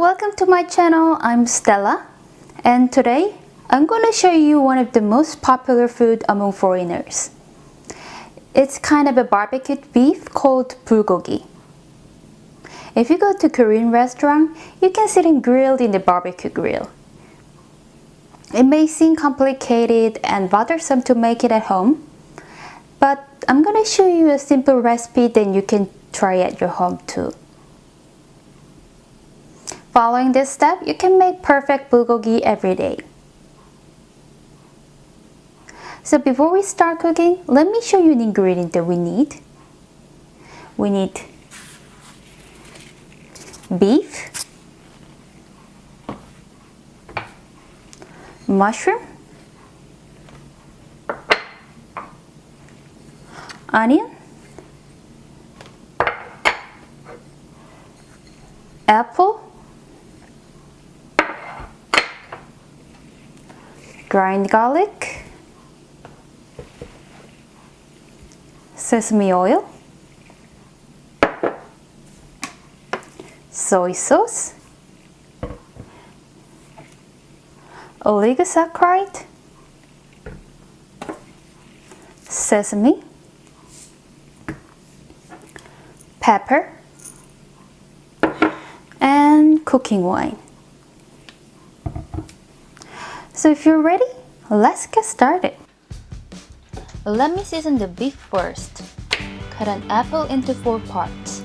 welcome to my channel. I'm Stella, and today I'm going to show you one of the most popular food among foreigners. It's kind of a barbecued beef called bulgogi. If you go to Korean restaurant, you can see them grilled in the barbecue grill. It may seem complicated and bothersome to make it at home, but I'm going to show you a simple recipe that you can try at your home too. Following this step, you can make perfect bulgogi every day. So before we start cooking, let me show you the ingredients that we need. We need beef, mushroom, onion, apple, ground garlic, sesame oil, soy sauce, oligosaccharide, sesame, pepper, and cooking wine. So if you're ready, let's get started. Let me season the beef first. Cut an apple into 4 parts.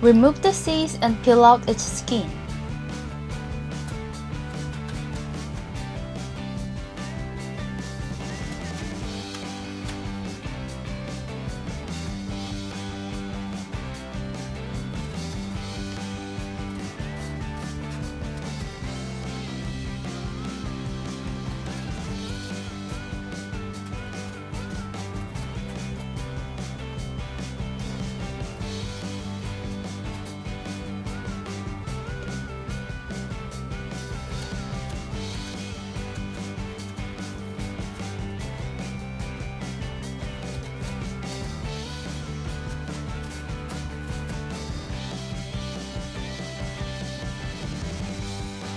Remove the seeds and peel out its skin.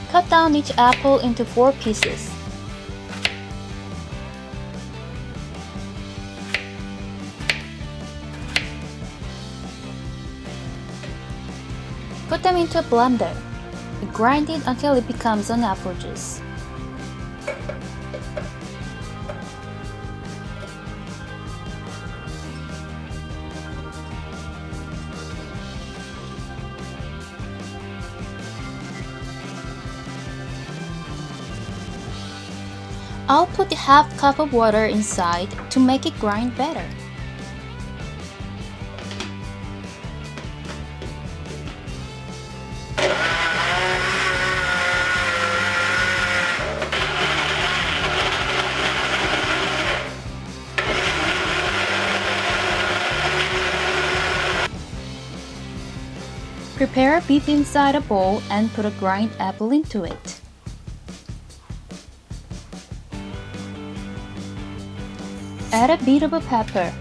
Cut down each apple into 4 pieces. Put them into a blender. Grind it until it becomes an apple juice. I'll put half cup of water inside to make it grind better. Prepare beef inside a bowl and put a grind apple into it. Add a bit of a pepper.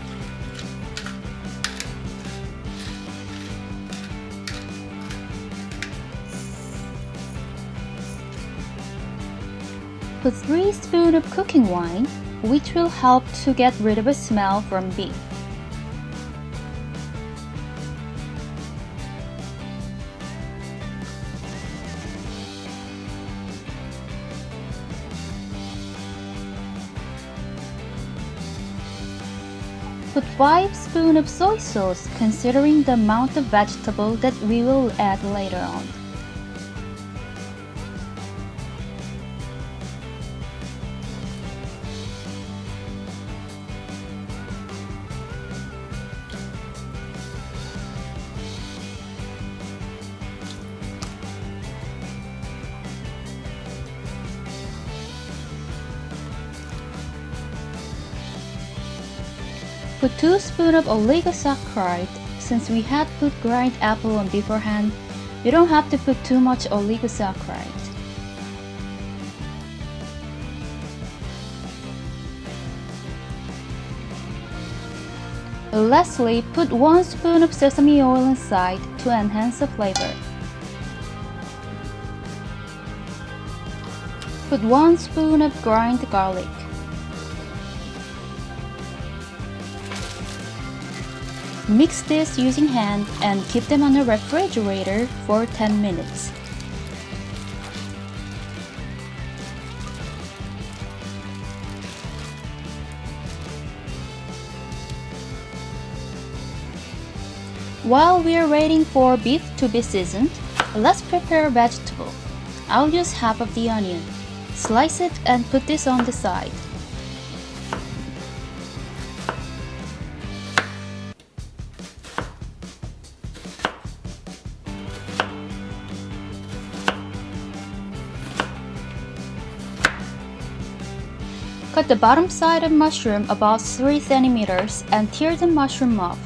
Put 3 spoons of cooking wine, which will help to get rid of a smell from beef. Put 5 spoons of soy sauce, considering the amount of vegetable that we will add later on. Put 2 spoons of oligosaccharide. Since we had put grind apple on beforehand, You don't have to put too much oligosaccharide. Lastly, put 1 spoon of sesame oil inside to enhance the flavor. Put 1 spoon of ground garlic. Mix this using hand and keep them on the refrigerator for 10 minutes. While we are waiting for beef to be seasoned, let's prepare a vegetable. I'll use half of the onion. Slice it and put this on the side. Cut the bottom side of mushroom about 3 centimeters and tear the mushroom off.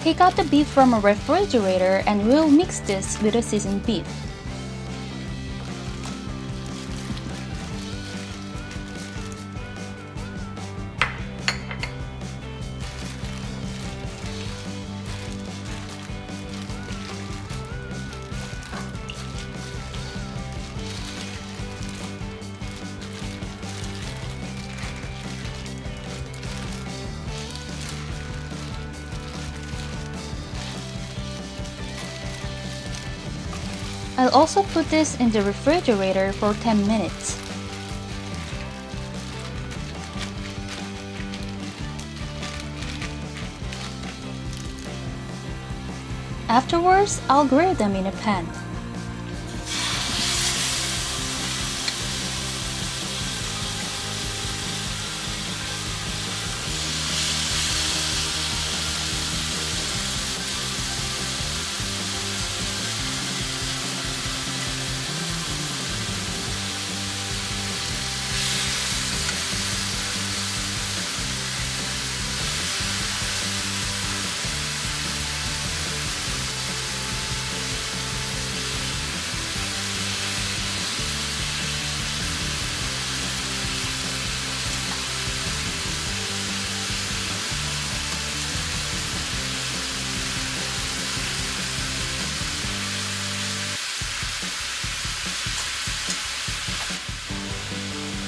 Take out the beef from a refrigerator and we'll mix this with the seasoned beef. I'll also put this in the refrigerator for 10 minutes. Afterwards, I'll grill them in a pan.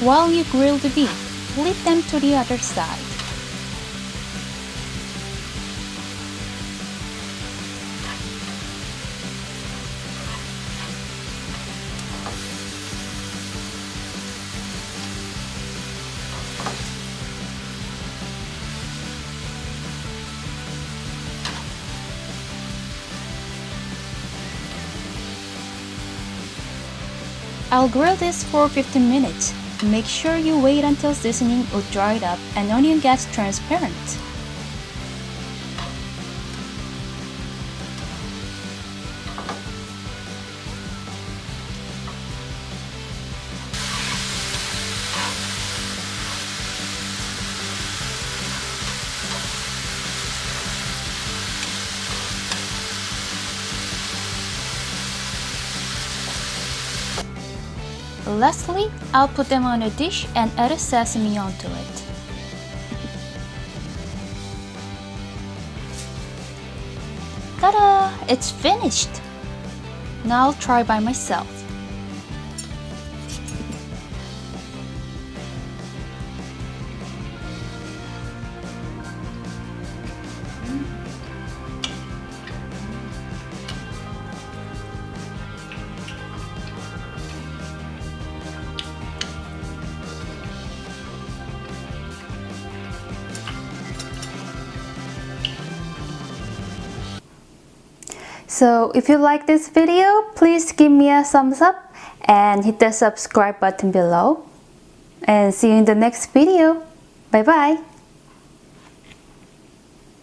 While you grill the beef, flip them to the other side. I'll grill this for 15 minutes. Make sure you wait until seasoning is dried up and onion gets transparent. Lastly, I'll put them on a dish and add a sesame onto it. Ta-da! It's finished! Now I'll try by myself. So if you like this video, please give me a thumbs up and hit the subscribe button below. And see you in the next video. Bye bye.